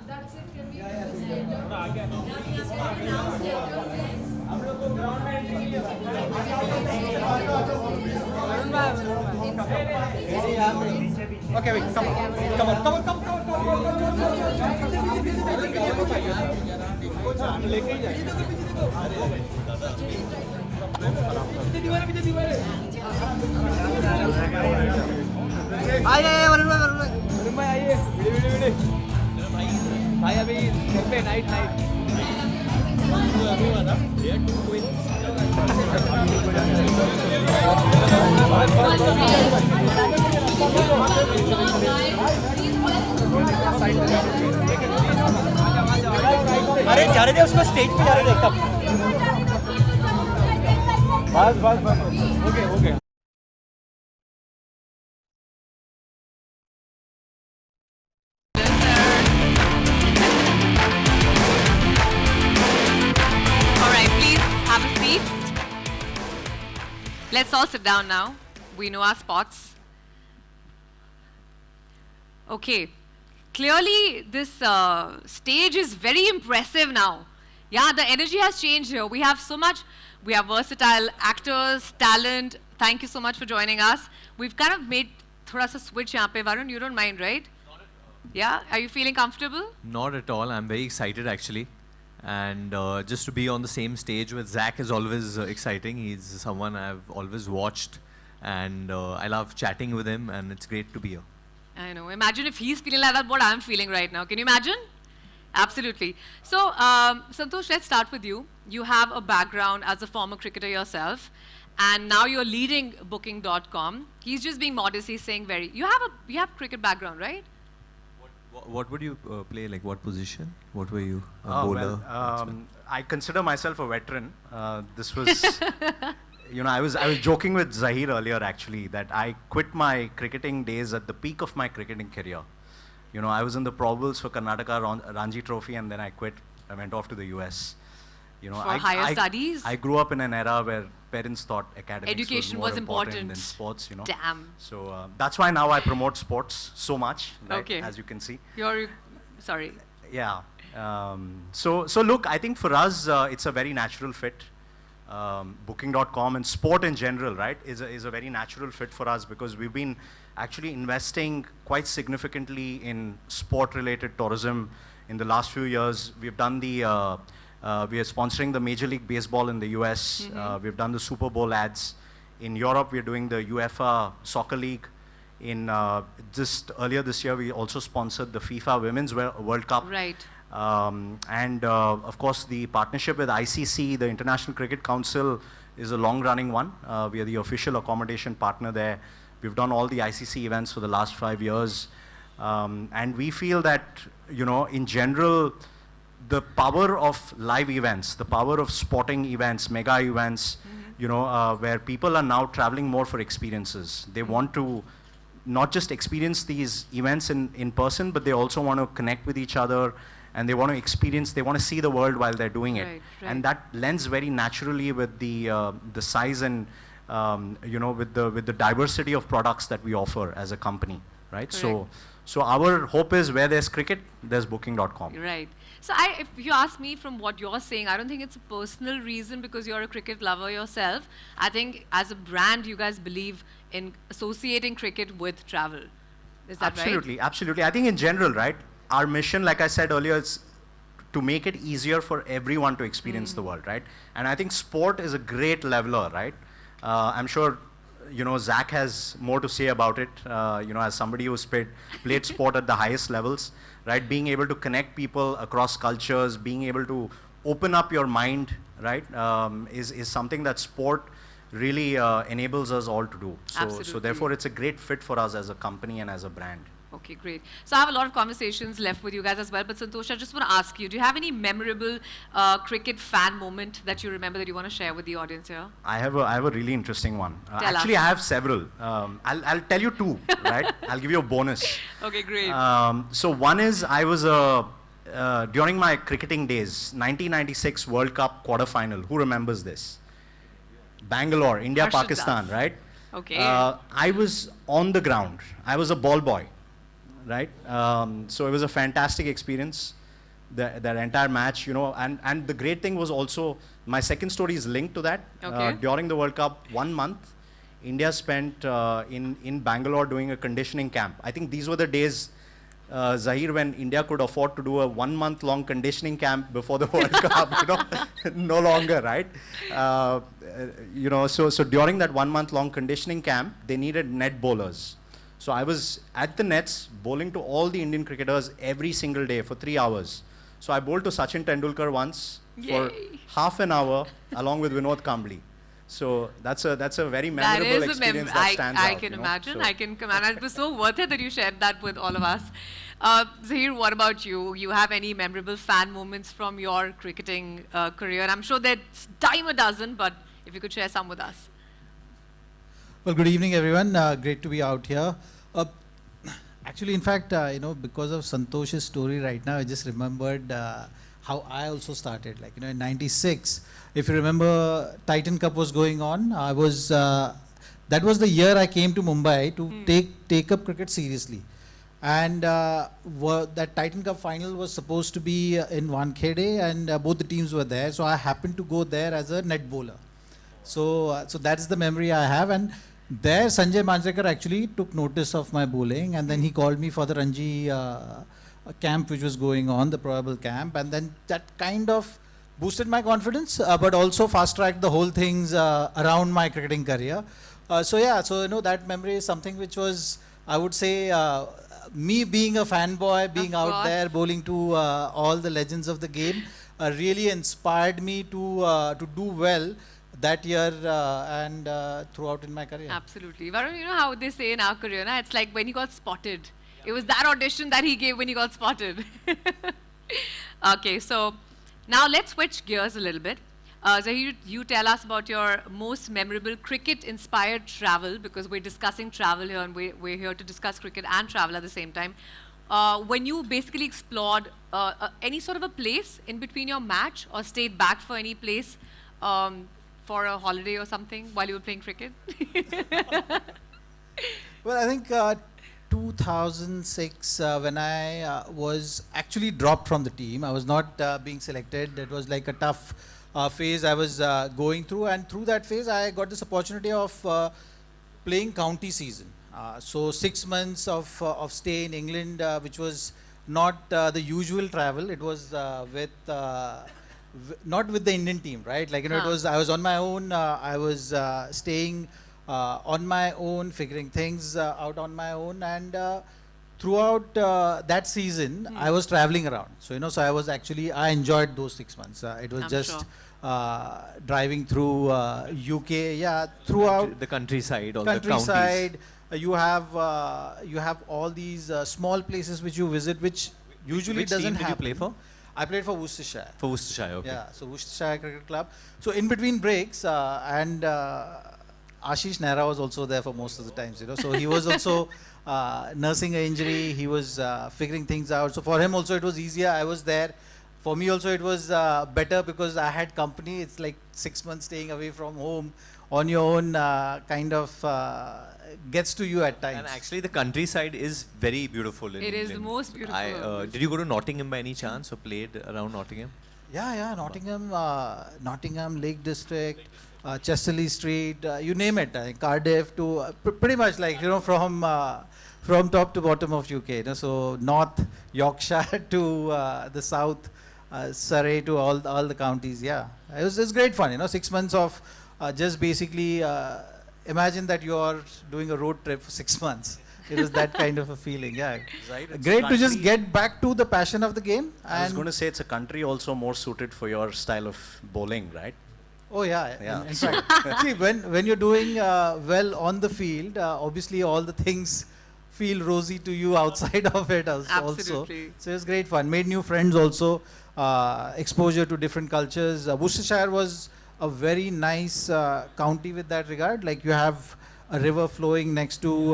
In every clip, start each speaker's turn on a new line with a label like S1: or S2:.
S1: That's it. Can we हम लोग को ग्राउंड में एंट्री के लिए Okay, wait, come on. लेके ही जाएंगे। पीछे दीवार है। आइए वरुण भाई आइए। वीडियो। भाई अभी घर पे नाइट अरे जा रहे थे उसको स्टेज पे जा रहे थे कब बस okay
S2: Let's all sit down now. We know our spots. Okay. Clearly, this stage is very impressive now. Yeah, the energy has changed here. We have so much. We have versatile actors, talent. Thank you so much for joining us. We've kind of made thoda sa switch yahan pe. Varun, you don't mind, right?
S3: Not at all.
S2: Yeah? Are you feeling comfortable?
S3: Not at all. I'm very excited actually. And just to be on the same stage with Zach is always exciting. He's someone I've always watched, and I love chatting with him, and it's great to be here.
S2: I know. Imagine if he's feeling like that, what I'm feeling right now. Can you imagine? Absolutely. So, Santosh, let's start with you. You have a background as a former cricketer yourself, and now you're leading Booking.com. He's just being modest. He's saying you have cricket background, right?
S3: What would you play? Like what position? What were you?
S4: Bowler? Well, I consider myself a veteran. This was, I was joking with Zaheer earlier actually that I quit my cricketing days at the peak of my cricketing career. I was in the probables for Karnataka Ranji Trophy, and then I quit. I went off to the US.
S2: For higher studies?
S4: I grew up in an era where parents thought academics
S2: education
S4: was
S2: was
S4: more important than sports.
S2: Damn.
S4: So that's why now I promote sports so much, right,
S2: okay.
S4: as you can see.
S2: Sorry.
S4: Yeah. So look, I think for us, it's a very natural fit. Booking.com and sport in general, right, is a very natural fit for us because we've been actually investing quite significantly in sport-related tourism in the last few years. We've done we are sponsoring the Major League Baseball in the US. We've done the Super Bowl ads. In Europe, we're doing the UEFA Soccer League. Just earlier this year, we also sponsored the FIFA Women's World Cup.
S2: Right.
S4: And of course, the partnership with ICC, the International Cricket Council, is a long-running one. We are the official accommodation partner there. We've done all the ICC events for the last 5 years. And we feel that, in general, the power of live events, the power of sporting events, mega events, where people are now traveling more for experiences. They want to not just experience these events in person, but they also want to connect with each other, and they want to see the world while they're doing it.
S2: Right.
S4: And that lends very naturally with the size and, with the diversity of products that we offer as a company, right?
S2: Correct.
S4: So our hope is where there's cricket, there's Booking.com.
S2: Right. So if you ask me from what you're saying, I don't think it's a personal reason because you're a cricket lover yourself. I think as a brand, you guys believe in associating cricket with travel. Is that right?
S4: Absolutely. I think in general, right, our mission, like I said earlier, is to make it easier for everyone to experience the world, right? And I think sport is a great leveler, right? I'm sure Zach has more to say about it, as somebody who's played sport at the highest levels, right? Being able to connect people across cultures, being able to open up your mind, right, is something that sport really enables us all to do. So therefore, it's a great fit for us as a company and as a brand.
S2: Okay, great. So I have a lot of conversations left with you guys as well, but Santosh, I just want to ask you, do you have any memorable cricket fan moment that you remember that you want to share with the audience here?
S4: I have a really interesting one.
S2: Actually,
S4: I have several. I'll tell you two, right? I'll give you a bonus.
S2: Okay, great.
S4: So one is I was during my cricketing days, 1996 World Cup quarterfinal. Who remembers this? Bangalore, India,
S2: Harshit
S4: Pakistan,
S2: does.
S4: right?
S2: Okay.
S4: I was on the ground. I was a ball boy, right? So it was a fantastic experience. That entire match, you know, and the great thing was also, my second story is linked to that.
S2: Okay.
S4: During the World Cup, 1 month, India spent in Bangalore doing a conditioning camp. I think these were the days, Zaheer, when India could afford to do a 1 month long conditioning camp before the World Cup, you know, no longer, right? You know, so during that 1 month long conditioning camp, they needed net bowlers. So I was at the nets bowling to all the Indian cricketers every single day for 3 hours. So I bowled to Sachin Tendulkar once for
S2: Yay.
S4: half an hour along with Vinod Kambli. So that's a very
S2: That
S4: memorable
S2: is
S4: experience that stands
S2: I
S4: out.
S2: can
S4: you know.
S2: imagine.
S4: So
S2: I can command. It was so worth it that you shared that with all of us. Zaheer, what about you? You have any memorable fan moments from your cricketing career? I'm sure there's dime a dozen, but if you could share some with us.
S5: Well, good evening, everyone. Great to be out here. Actually, in fact, you know, because of Santosh's story right now, I just remembered how I also started. Like, you know, in '96, if you remember, Titan Cup was going on. I was that was the year I came to Mumbai to take up cricket seriously. And that Titan Cup final was supposed to be in Wankhede, and both the teams were there. So I happened to go there as a net bowler. So that's the memory I have. And there, Sanjay Manjrekar actually took notice of my bowling, and then he called me for the Ranji camp which was going on, the probable camp, and then that kind of boosted my confidence, but also fast-tracked the whole things around my cricketing career. So you know, that memory is something which was, I would say, me being a fanboy, being
S2: Of
S5: out
S2: course.
S5: there bowling to all the legends of the game, really inspired me to do well that year and throughout in my career.
S2: Absolutely. Varun, you know how they say in our career, na, it's like when he got spotted. It was that audition that he gave when he got spotted. Okay, so now let's switch gears a little bit. Zaheer, you tell us about your most memorable cricket-inspired travel, because we're discussing travel here and we're here to discuss cricket and travel at the same time. When you basically explored any sort of a place in between your match or stayed back for any place for a holiday or something while you were playing cricket?
S5: Well, I think 2006, when I was actually dropped from the team, I was not being selected. It was like a tough phase I was going through, and through that phase, I got this opportunity of playing county season. So 6 months of stay in England, which was not the usual travel. It was with not with the Indian team, right? Like, you know, it was, I was on my own. I was staying on my own, figuring things out on my own, and throughout that season, I was traveling around. So, you know, so I was actually, I enjoyed those 6 months. It was
S2: I'm
S5: just
S2: sure.
S5: driving through UK, yeah, throughout
S3: The countryside, all the
S5: countryside. You have all these small places which you visit, which usually
S3: Which
S5: doesn't
S3: team did you
S5: happen.
S3: play for?
S5: I played for Worcestershire.
S3: For Worcestershire, okay.
S5: Yeah, so Worcestershire Cricket Club. So in between breaks, and Ashish Nehra was also there for most of the times, you know. So he was also nursing an injury. He was figuring things out. So for him also it was easier. I was there. For me also it was better because I had company. It's like 6 months staying away from home on your own, kind of gets to you at times.
S3: And actually, the countryside is very beautiful in
S2: It is the
S3: England.
S2: most beautiful.
S3: Did you go to Nottingham by any chance, or played around Nottingham?
S5: Yeah, Nottingham, Lake District, Chesterley Street, you name it. Cardiff to pretty much, like, you know, from top to bottom of UK. You know, so North Yorkshire to the South, Surrey to all the counties. Yeah, it was great fun. You know, 6 months of just basically imagine that you are doing a road trip for 6 months. It was that kind of a feeling. Yeah,
S4: Right, it's
S5: great to just
S4: country-
S5: get back to the passion of the game.
S4: I was
S5: And
S4: going to say it's a country also more suited for your style of bowling, right?
S5: oh yeah,
S4: Yeah.
S5: in fact, see, when you're doing well on the field, obviously all the things feel rosy to you outside of it also.
S2: Absolutely.
S5: So it was great fun. Made new friends also. Exposure to different cultures. Worcestershire was a very nice county with that regard. Like, you have a river flowing next to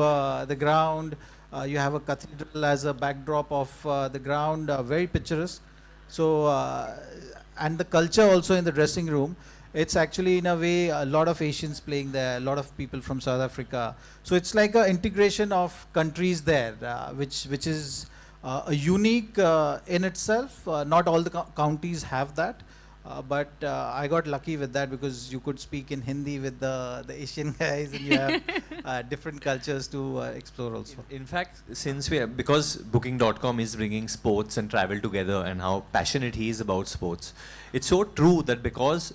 S5: the ground. You have a cathedral as a backdrop of the ground. Very picturesque. So and the culture also in the dressing room. It's actually in a way a lot of Asians playing there, a lot of people from South Africa. So it's like a integration of countries there, which is a unique in itself. Not all the counties have that. But I got lucky with that because you could speak in Hindi with the Asian guys, and you have different cultures to explore also.
S3: In fact, since because Booking.com is bringing sports and travel together, and how passionate he is about sports, it's so true that because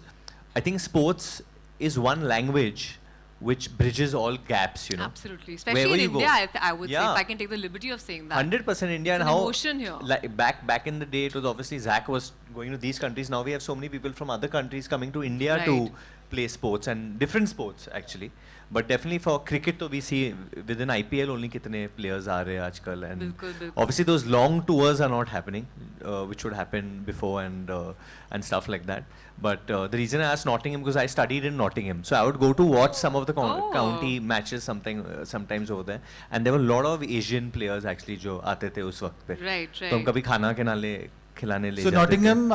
S3: I think sports is one language which bridges all gaps, you know.
S2: Absolutely. Especially
S3: Wherever
S2: in
S3: you go.
S2: India, I would say,
S3: Yeah.
S2: if I can take the liberty of saying that.
S3: 100% India, and
S2: It's an
S3: how
S2: emotion here.
S3: like back in the day, it was obviously Zach was going to these countries. Now we have so many people from other countries coming to India to
S2: Right.
S3: play sports, and different sports actually. But definitely for cricket, we see within IPL only kitne players are aajkal, and
S2: Bilkul, bilkul.
S3: obviously those long tours are not happening, which would happen before, and stuff like that. But the reason I asked Nottingham because I studied in Nottingham, so I would go to watch some of the
S2: Oh.
S3: county matches sometimes over there, and there were a lot of Asian players actually जो आते थे उस वक्त पे.
S2: Right,
S3: तो हम
S2: right.
S3: कभी खाना के नाले खिलाने ले
S5: So
S3: जाते थे.
S5: Nottingham,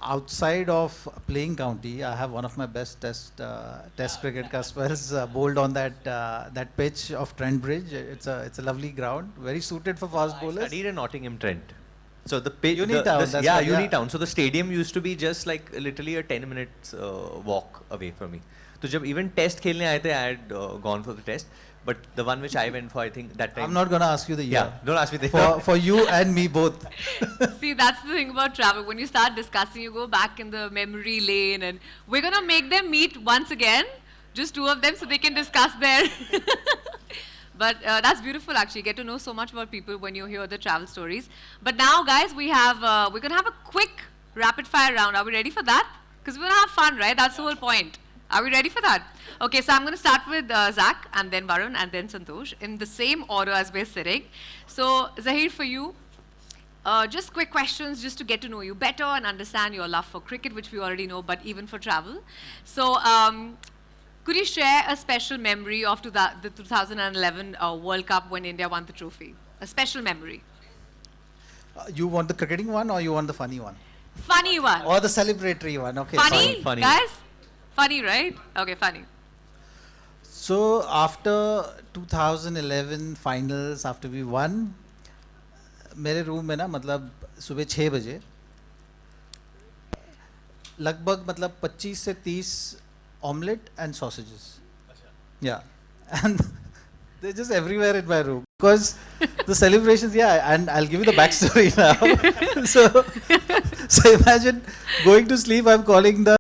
S5: outside of playing county, I have one of my best test cricket customers bowled on that pitch of Trent Bridge. It's a lovely ground, very suited for fast
S3: I
S5: bowlers.
S3: studied in Nottingham Trent. So the pitch,
S5: Unitown, that's
S3: yeah,
S5: right, yeah.
S3: Unitown. So the stadium used to be just like literally a 10 minutes walk away from me. So जब even test खेलने आए थे, I had gone for the test. But the one which I went for, I think that time.
S5: I'm not gonna ask you the year.
S3: Yeah, don't ask me the
S5: For you and me both.
S2: See, that's the thing about travel. When you start discussing, you go back in the memory lane, and we're gonna make them meet once again, just two of them, so they can discuss their. But that's beautiful, actually. Get to know so much about people when you hear the travel stories. But now, guys, we're gonna have a quick rapid fire round. Are we ready for that? Because we're gonna have fun, right? That's the whole point. Are we ready for that? Okay, so I'm going to start with Zach, and then Varun, and then Santosh, in the same order as we're sitting. So, Zaheer, for you, just quick questions just to get to know you better and understand your love for cricket, which we already know, but even for travel. So, could you share a special memory of the 2011 World Cup when India won the trophy? A special memory.
S5: You want the cricketing one or you want the funny one?
S2: Funny one.
S5: Or the celebratory one? Okay.
S2: Funny,
S3: funny.
S2: guys? Funny, right? Okay, funny.
S5: So after 2011 finals, after we won, मेरे room में ना मतलब सुबह 6 बजे लगभग मतलब 25 से 30 omelette and sausages. Yeah, and they're just everywhere in my room because the celebrations. Yeah, and I'll give you the backstory now. So imagine going to sleep. I'm calling the